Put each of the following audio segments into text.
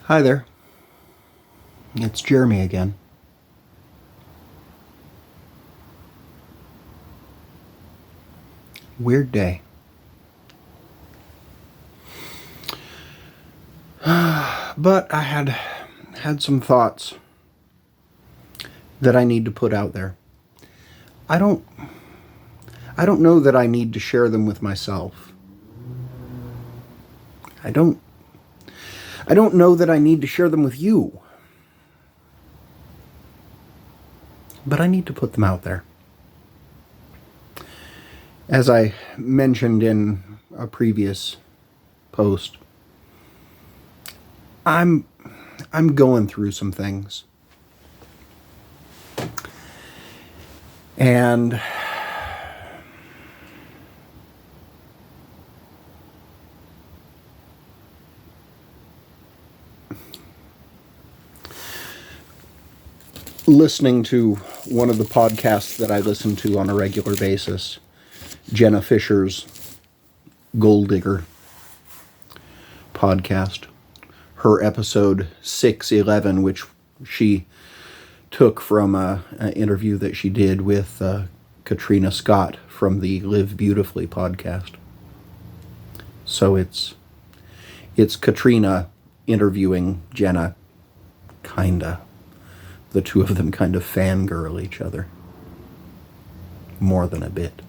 Hi there. It's Jeremy again. Weird day. But I had some thoughts that I need to put out there. I don't know that I need to share them with myself. I don't know that I need to share them with you. But I need to put them out there. As I mentioned in a previous post, I'm going through some things. And listening to one of the podcasts that I listen to on a regular basis, Jenna Fisher's Gold Digger podcast, her episode 611, which she took from an interview that she did with Katrina Scott from the Live Beautifully podcast. So it's Katrina interviewing Jenna, kinda. The two of them kind of fangirl each other. More than a bit.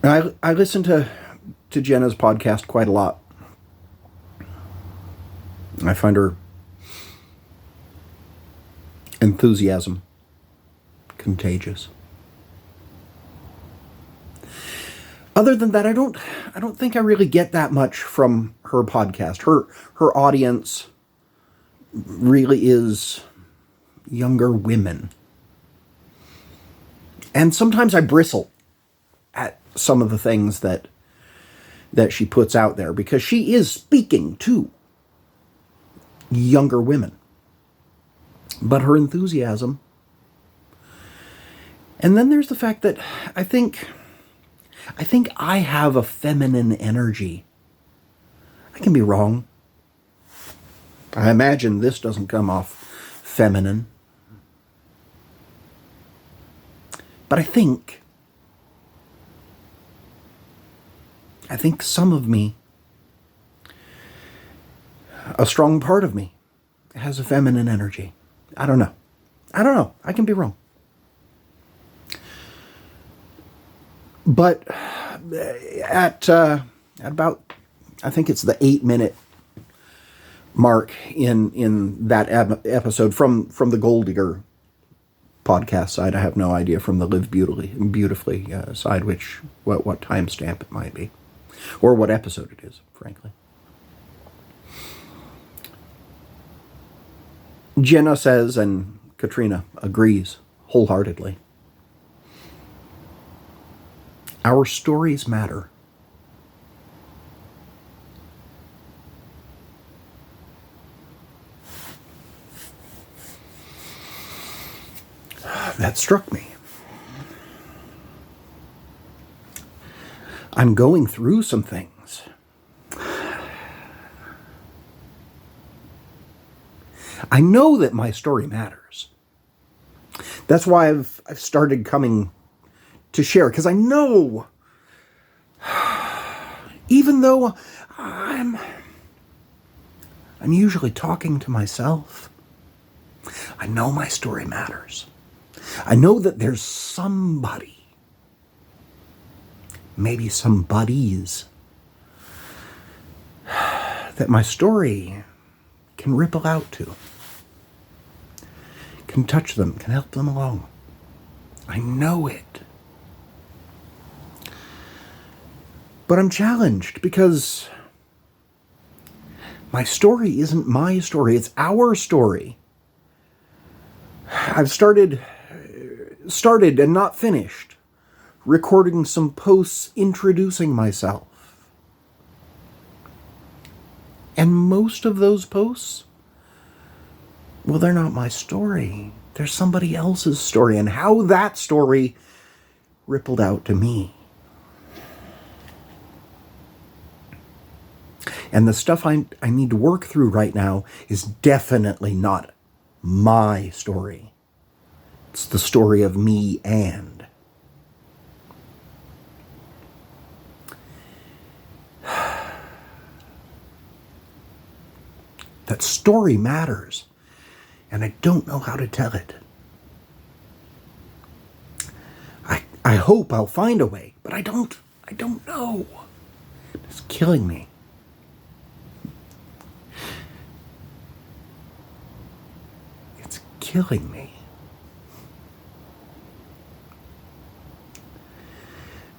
I listen to Jenna's podcast quite a lot. I find her enthusiasm contagious. Other than that, I don't think I really get that much from her podcast. Her audience really is younger women. And sometimes I bristle at some of the things that she puts out there, because she is speaking to younger women. But her enthusiasm. And then there's the fact that I think I have a feminine energy. I can be wrong. I imagine this doesn't come off feminine. But I think some of me, a strong part of me, has a feminine energy. I don't know. I can be wrong. But at about, I think it's the 8-minute mark in that episode from the Gold Digger podcast side. I have no idea from the Live Beautifully side what timestamp it might be, or what episode it is, frankly. Jenna says, and Katrina agrees wholeheartedly, our stories matter. That struck me. I'm going through some things. I know that my story matters. That's why I've started coming to share, because I know, even though I'm usually talking to myself, I know my story matters. I know that there's somebody, maybe some buddies, that my story can ripple out to, can touch them, can help them along. I know it. But I'm challenged because my story isn't my story, it's our story. I've started and not finished recording some posts introducing myself. And most of those posts, well, they're not my story. They're somebody else's story, and how that story rippled out to me. And the stuff I need to work through right now is definitely not my story. It's the story of me and. That story matters, and I don't know how to tell it. I hope I'll find a way, but I don't know. It's killing me. It's killing me.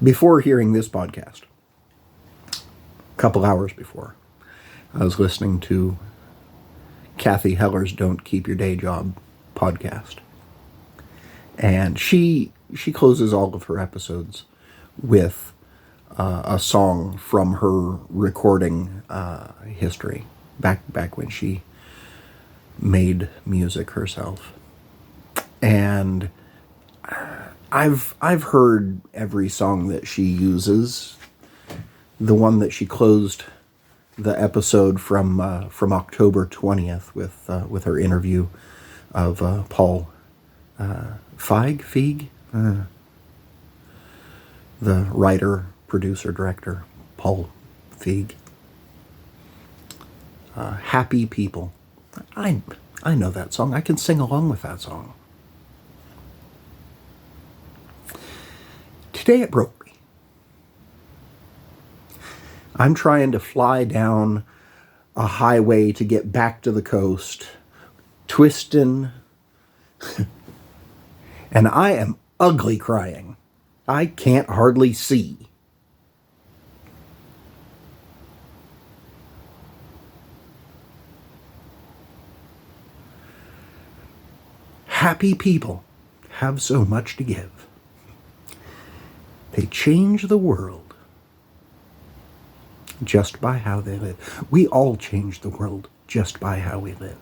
Before hearing this podcast, a couple hours before, I was listening to Kathy Heller's Don't Keep Your Day Job podcast. And she closes all of her episodes with a song from her recording history, back when she made music herself. And I've heard every song that she uses. The one that she closed the episode from October 20th with her interview of Paul Feig, the writer, producer, director, Paul Feig. Happy People. I know that song. I can sing along with that song. Today it broke me. I'm trying to fly down a highway to get back to the coast, twisting, and I am ugly crying. I can't hardly see. Happy people have so much to give. They change the world just by how they live. We all change the world just by how we live.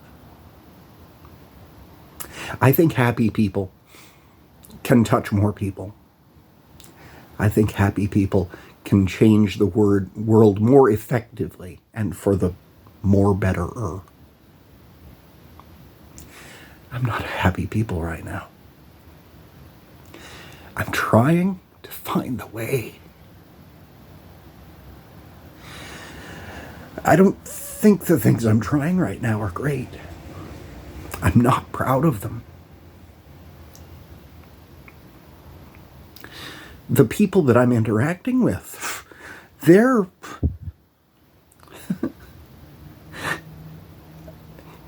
I think happy people can touch more people. I think happy people can change the world more effectively and for the more betterer. I'm not a happy people right now. I'm trying to find the way. I don't think the things I'm trying right now are great. I'm not proud of them. The people that I'm interacting with, they're...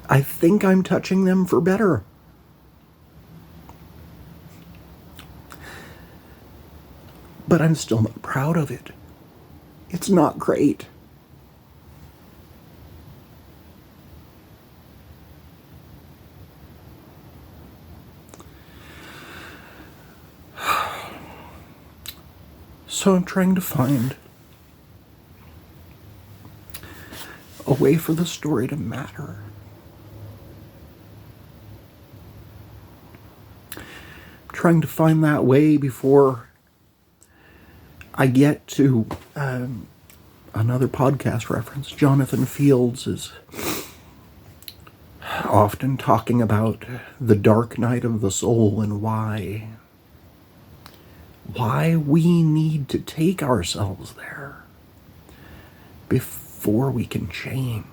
I think I'm touching them for better. But I'm still not proud of it. It's not great. So I'm trying to find a way for the story to matter. I'm trying to find that way before I get to another podcast reference. Jonathan Fields is often talking about the dark night of the soul and why we need to take ourselves there before we can change.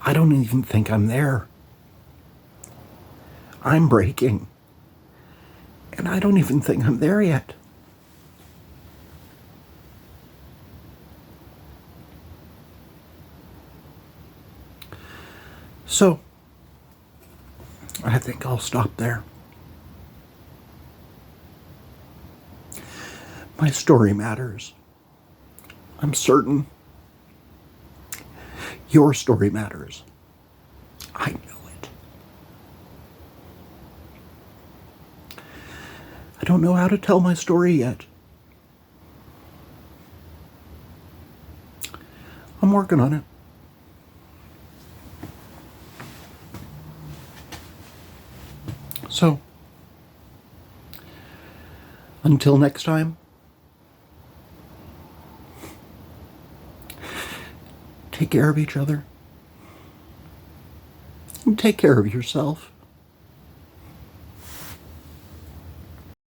I don't even think I'm there. I'm breaking. And I don't even think I'm there yet. So, I think I'll stop there. My story matters. I'm certain. Your story matters. I know it. I don't know how to tell my story yet. I'm working on it. So, Until next time, take care of each other. And take care of yourself.